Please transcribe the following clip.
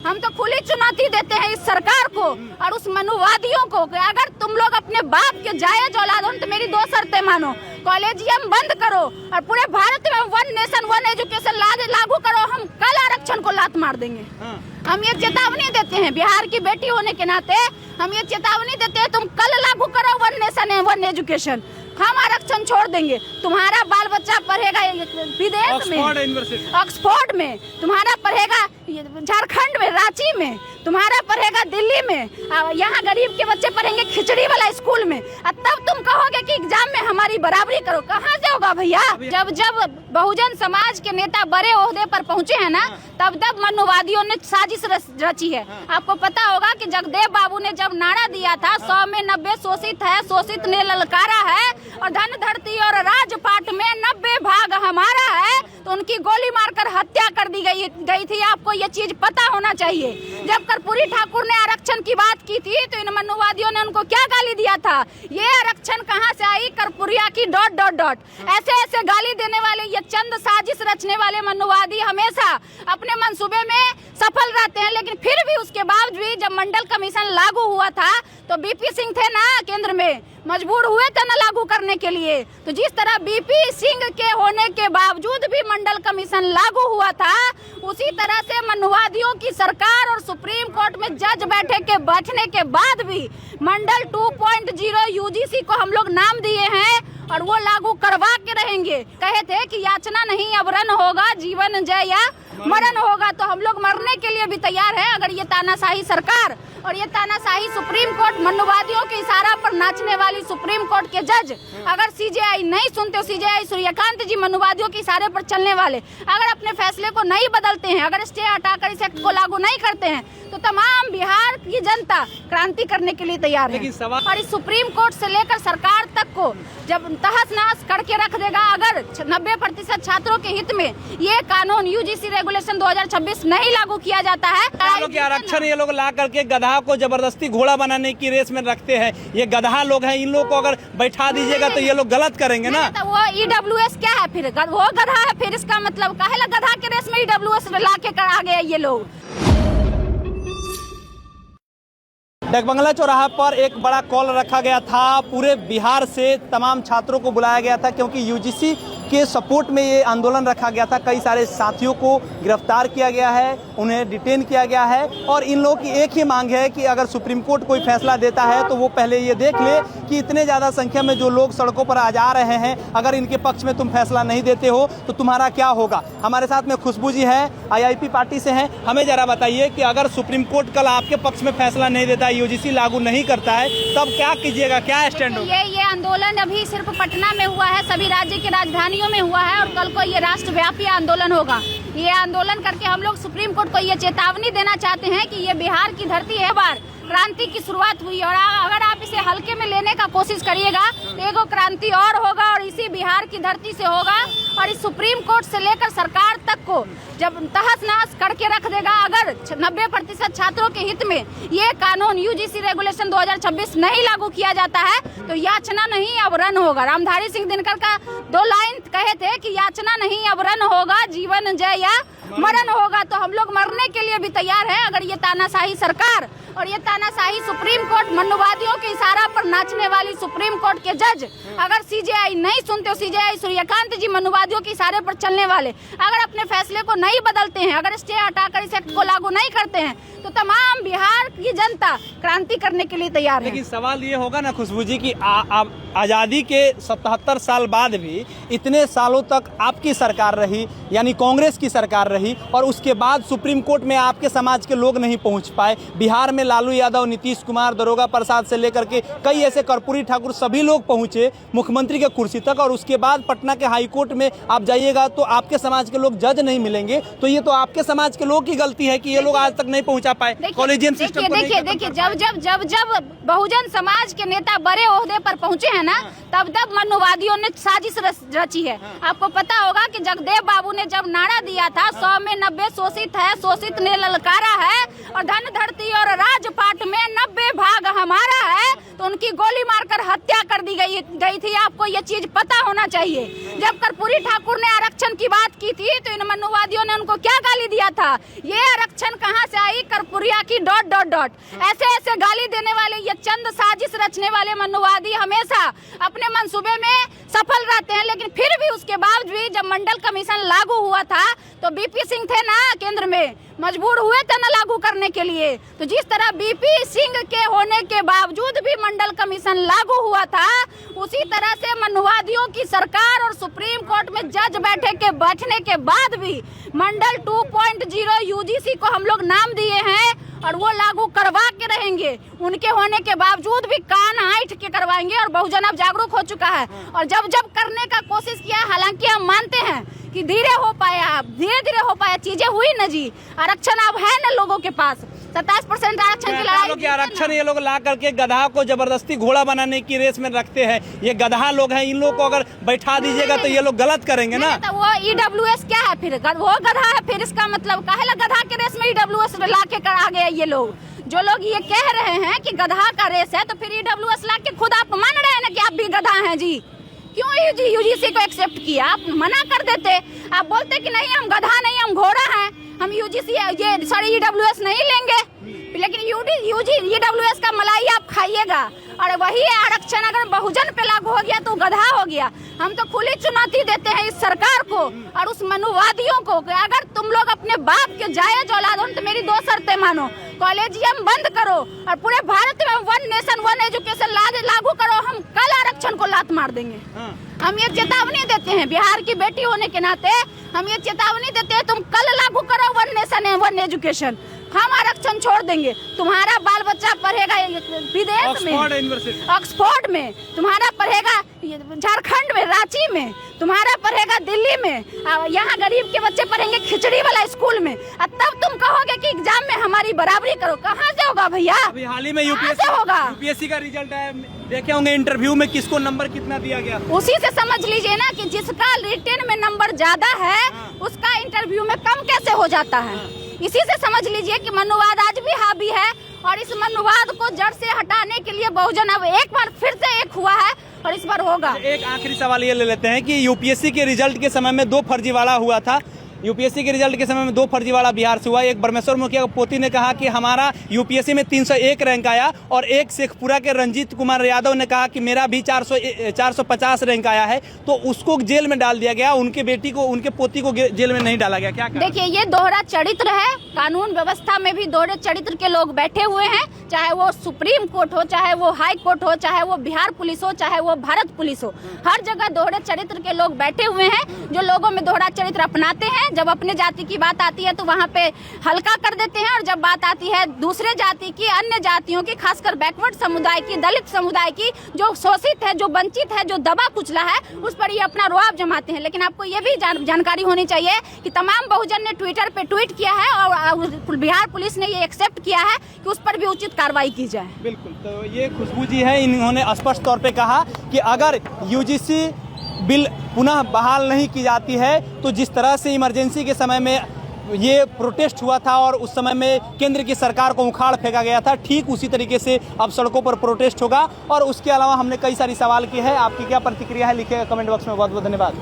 हम तो खुली चुनौती देते हैं इस सरकार को और उस मनुवादियों को कि अगर तुम लोग अपने बाप के जायज औलाद हो तो मेरी 2 शर्तें मानो। कॉलेजियम बंद करो और पूरे भारत में 1 नेशन 1 एजुकेशन लागू करो। हम कल आरक्षण को लात मार देंगे। हम ये चेतावनी देते हैं, बिहार की बेटी होने के नाते हम ये चेतावनी देते हैं, तुम कल लागू करो 1 नेशन 1 एजुकेशन, हम आरक्षण छोड़ देंगे। तुम्हारा बाल बच्चा पढ़ेगा विदेश में, ऑक्सफोर्ड में, तुम्हारा पढ़ेगा झारखंड में, रांची में, तुम्हारा पढ़ेगा दिल्ली में, यहाँ गरीब के बच्चे पढ़ेंगे खिचड़ी वाला स्कूल में, और तब तुम कहोगे कि एग्जाम में हमारी बराबरी करो। कहाँ से होगा भैया? जब बहुजन समाज के नेता बड़े ओहदे पर पहुँचे हैं ना, तब मनुवादियों ने साजिश रची है। आपको पता होगा कि जगदेव बाबू ने जब नारा दिया था 100 में 90 शोषित है, शोषित ने ललकारा है और धन धरती और राजपाट में 90 भाग हमारा है, तो उनकी गोली मारकर हत्या कर दी गई थी। आपको ये चीज पता होना चाहिए। जब कर्पूरी ठाकुर ने आरक्षण की बात की थी तो इन मनुवादियों ने उनको क्या गाली दिया था? ये आरक्षण कहाँ से आई? कर्पूरिया की ... ऐसे गाली देने वाले, ये चंद साजिश रचने वाले मनुवादी हमेशा अपने मंसूबे में सफल रहते हैं। लेकिन फिर भी उसके बावजूद जब मंडल कमीशन लागू हुआ था तो बीपी सिंह थे ना केंद्र में, मजबूर हुए थे ना लागू करने के लिए। तो जिस तरह बीपी सिंह के होने के बावजूद भी मंडल कमीशन लागू हुआ था, उसी तरह से मनुवादियों की सरकार और सुप्रीम कोर्ट में जज बैठने के बाद भी मंडल 2.0 यूजीसी को हम लोग नाम दिए हैं और वो लागू करवा के रहेंगे। कहे थे कि याचना नहीं अब रन होगा, जीवन जय या मरण होगा। तो हम लोग मरने के लिए भी तैयार है अगर ये तानाशाही सरकार और ये तानाशाही सुप्रीम कोर्ट, मनुवादियों के इशारा पर नाचने वाली सुप्रीम कोर्ट के जज अगर सीजेआई नहीं सुनते, सीजेआई सूर्यकांत जी मनुवादियों के इशारे पर चलने वाले अगर अपने फैसले को नहीं बदलते हैं, अगर स्टे हटाकर इस एक्ट को लागू नहीं करते हैं, तो तमाम बिहार की जनता क्रांति करने के लिए तैयार है। और इस सुप्रीम कोर्ट से लेकर सरकार तक को जब तहस नहस करके रख देगा अगर 90% छात्रों के हित में ये कानून यूजीसी रेगुलेशन 2026 नहीं लागू किया जाता है। आरक्षण ये लोग ला करके गधा को जबरदस्ती घोड़ा बनाने की रेस में रखते हैं। ये गधा लोग हैं, इन लोग को अगर बैठा दीजिएगा तो ये लोग गलत करेंगे ना। तो वो ईडब्ल्यूएस क्या है फिर? वो गधा है फिर? इसका मतलब काहे गधा के रेस में ईडब्ल्यूएस ला के करा गए ये लोग। डकबंगला चौराहा पर एक बड़ा कॉल रखा गया था। पूरे बिहार से तमाम छात्रों को बुलाया गया था क्योंकि यूजीसी के सपोर्ट में ये आंदोलन रखा गया था। कई सारे साथियों को गिरफ्तार किया गया है, उन्हें डिटेन किया गया है और इन लोगों की एक ही मांग है कि अगर सुप्रीम कोर्ट कोई फैसला देता है तो वो पहले ये देख ले कि इतने ज़्यादा संख्या में जो लोग सड़कों पर आ जा रहे हैं, अगर इनके पक्ष में तुम फैसला नहीं देते हो तो तुम्हारा क्या होगा। हमारे साथ में खुशबू जी है, IIP पार्टी से हैं। हमें ज़रा बताइए कि अगर सुप्रीम कोर्ट कल आपके पक्ष में फैसला नहीं देता, यूजीसी लागू नहीं करता है, तब क्या कीजिएगा, क्या स्टैंड होगा? ये आंदोलन अभी सिर्फ पटना में हुआ है, सभी राज्य की राजधानियों में हुआ है और कल को ये राष्ट्रव्यापी आंदोलन होगा। ये आंदोलन करके हम लोग सुप्रीम कोर्ट को ये चेतावनी देना चाहते हैं कि ये बिहार की धरती है, बार क्रांति की शुरुआत हुई और अगर आप इसे हल्के में लेने का कोशिश करिएगा तो एगो क्रांति और होगा और इसी बिहार की धरती से होगा। और इस सुप्रीम कोर्ट से लेकर सरकार तक को जब तहस नहस करके रख देगा अगर 90% छात्रों के हित में ये कानून यूजीसी रेगुलेशन 2026 नहीं लागू किया जाता है तो याचना नहीं अब रन होगा। रामधारी सिंह दिनकर का 2 लाइन कहे थे कि याचना नहीं अब रन होगा, जीवन जय या मरण होगा। तो हम लोग मरने के लिए भी तैयार है अगर ये तानाशाही सरकार और ये तानाशाही सुप्रीम कोर्ट, मनुवादियों के इशारा पर नाचने वाली सुप्रीम कोर्ट के जज अगर सीजेआई नहीं सुनते, सीजेआई सूर्यकांत जी मनुवादियों के इशारे पर चलने वाले अगर अपने फैसले को नहीं बदलते हैं, अगर स्टे हटाकर इस एक्ट को लागू नहीं करते हैं, तो तमाम बिहार की जनता क्रांति करने के लिए तैयार है। लेकिन सवाल ये होगा ना खुशबू जी की आज़ादी के 77 साल बाद भी इतने सालों तक आपकी सरकार रही, यानी कांग्रेस की सरकार रही, और उसके बाद सुप्रीम कोर्ट में आपके समाज के लोग नहीं पहुंच पाए। बिहार में लालू यादव, नीतीश कुमार, दरोगा प्रसाद से लेकर के कई ऐसे कर्पूरी ठाकुर सभी लोग पहुंचे मुख्यमंत्री के कुर्सी तक, और उसके बाद पटना के हाई कोर्ट में आप जाइएगा तो आपके समाज के लोग जज नहीं मिलेंगे। तो ये तो आपके समाज के लोग की गलती है कि ये लोग आज तक नहीं पहुंचा पाए कॉलेजियम सिस्टम को। देखिए जब बहुजन समाज के नेता बड़े ओहदे पर पहुंचे हैं ना, तब मनुवादियों ने साजिश रची है। आपको पता होगा कि जगदेव बाबू ने जब नारा दिया था 100 में 90 शोषित है, शोषित ने ललकारा है और धन धरती और राजपाट में 90 भाग हमारा है, तो उनकी गोली मारकर हत्या कर दी गई थी। आपको ये चीज पता होना चाहिए। जब कर्पूरी ठाकुर ने आरक्षण की बात की थी तो इन मनुवादियों ने उनको क्या गाली दिया था? ये आरक्षण कहाँ से आई? भरपुरिया की ... ऐसे ऐसे गाली देने वाले ये चंद साजिश रचने वाले मनुवादी हमेशा अपने मंसूबे में सफल रहते हैं। लेकिन फिर भी उसके बावजूद भी जब मंडल कमीशन लागू हुआ था तो बीपी सिंह थे ना केंद्र में, मजबूर हुए थे ना लागू करने के लिए। तो जिस तरह बीपी सिंह के होने के बावजूद भी मंडल कमीशन लागू हुआ था, उसी तरह से मनुवादियों की सरकार और सुप्रीम कोर्ट में जज बैठने के बाद भी मंडल 2.0 यूजीसी को हम लोग नाम दिए हैं और वो लागू करवा के रहेंगे। उनके होने के बावजूद भी कान ऐंठ के करवाएंगे और बहुजन अब जागरूक हो चुका है और जब जब करने का कोशिश किया, हालांकि हम मानते हैं कि धीरे हो पाया, धीरे धीरे हो पाया, चीजें हुई न जी। आरक्षण अब है न लोगों के पास, 27% आरक्षण की लड़ाई। आरक्षण ये लोग ला करके गधा को जबरदस्ती घोड़ा बनाने की रेस में रखते हैं। ये गधा लोग हैं, इन लोग को अगर बैठा दीजिएगा तो ये लोग गलत करेंगे ना। तो वो EWS क्या है फिर? वो गधा है फिर, इसका मतलब काहे गधा के रेस में EWS ला के करा गया। ये लोग जो लोग ये कह रहे हैं कि गधा का रेस है, तो फिर EWS ला के खुद आप मान रहे हैं ना कि आप भी गधा हैं जी। क्यों यूजीसी को एक्सेप्ट किया? आप मना कर देते, आप बोलते कि नहीं हम गधा नहीं, हम घोड़ा हैं, हम यूजीसी ये सॉरी EWS नहीं लेंगे। लेकिन EWS का मलाई आप खाइएगा और वही आरक्षण अगर बहुजन पे लागू हो गया तो गधा हो गया। हम तो खुली चुनौती देते हैं इस सरकार को और उस मनुवादियों को कि अगर तुम लोग अपने बाप के जायज औलाद हो तो मेरी 2 शर्तें मानो। कॉलेजियम बंद करो और पूरे भारत में 1 नेशन 1 एजुकेशन लागू करो। हम कल आरक्षण को लात मार देंगे। हम ये चेतावनी देते हैं, बिहार की बेटी होने के नाते हम ये चेतावनी देते हैं, तुम कल लागू करो 1 नेशन 1 एजुकेशन, हम आरक्षण छोड़ देंगे। तुम्हारा बाल बच्चा पढ़ेगा विदेश में, ऑक्सफोर्ड में, तुम्हारा पढ़ेगा झारखंड में, रांची में, तुम्हारा पढ़ेगा दिल्ली में, यहाँ गरीब के बच्चे पढ़ेंगे खिचड़ी वाला स्कूल में। तब तुम कहोगे कि एग्जाम में हमारी बराबरी करो। कहाँ से होगा भैया? अभी हाल ही में यूपीएससी का रिजल्ट है, देखे होंगे इंटरव्यू में किसको नंबर कितना दिया गया। उसी से समझ लीजिए ना कि जिसका रिटन में नंबर ज्यादा है उसका इंटरव्यू में कम कैसे हो जाता है। इसी से समझ लीजिए कि मनुवाद आज भी हावी है और इस मनुवाद को जड़ से हटाने के लिए बहुजन अब एक बार फिर से एक हुआ है और इस बार होगा। एक आखिरी सवाल ये ले लेते हैं कि यूपीएससी के रिजल्ट के समय में 2 फर्जीवाड़ा हुआ था। यूपीएससी के रिजल्ट के समय में 2 फर्जीवाड़ा बिहार से हुआ। एक ब्रह्मेश्वर मुखिया के पोती ने कहा कि हमारा यूपीएससी में 301 रैंक आया और एक शेखपुरा के रंजीत कुमार यादव ने कहा कि मेरा भी 450 रैंक आया है, तो उसको जेल में डाल दिया गया। उनके बेटी को, उनके पोती को जेल में नहीं डाला गया। क्या देखिए, ये दोहरा चरित्र है। कानून व्यवस्था में भी दोहरे चरित्र के लोग बैठे हुए हैं, चाहे वो सुप्रीम कोर्ट हो, चाहे वो हाई कोर्ट हो, चाहे वो बिहार पुलिस हो, चाहे वो भारत पुलिस हो, हर जगह दोहरे चरित्र के लोग बैठे हुए हैं जो लोगों में दोहरा चरित्र अपनाते हैं। जब अपने जाति की बात आती है तो वहाँ पे हल्का कर देते हैं और जब बात आती है दूसरे जाति की, अन्य जातियों की, खासकर बैकवर्ड समुदाय की, दलित समुदाय की, जो शोषित है, जो वंचित है, जो दबा कुचला है, उस पर ये अपना रुआब जमाते हैं। लेकिन आपको ये भी जानकारी होनी चाहिए कि तमाम बहुजन ने ट्विटर पे ट्वीट किया है और बिहार पुलिस ने ये एक्सेप्ट किया है कि उस पर भी उचित कार्रवाई की जाए। बिल्कुल, तो ये खुशबू जी है, इन्होंने स्पष्ट तौर पे कहा कि अगर यूजीसी बिल पुनः बहाल नहीं की जाती है तो जिस तरह से इमरजेंसी के समय में ये प्रोटेस्ट हुआ था और उस समय में केंद्र की सरकार को उखाड़ फेंका गया था, ठीक उसी तरीके से अब सड़कों पर प्रोटेस्ट होगा। और उसके अलावा हमने कई सारी सवाल की है। आपकी क्या प्रतिक्रिया है लिखिएगा कमेंट बॉक्स में। बहुत बहुत धन्यवाद।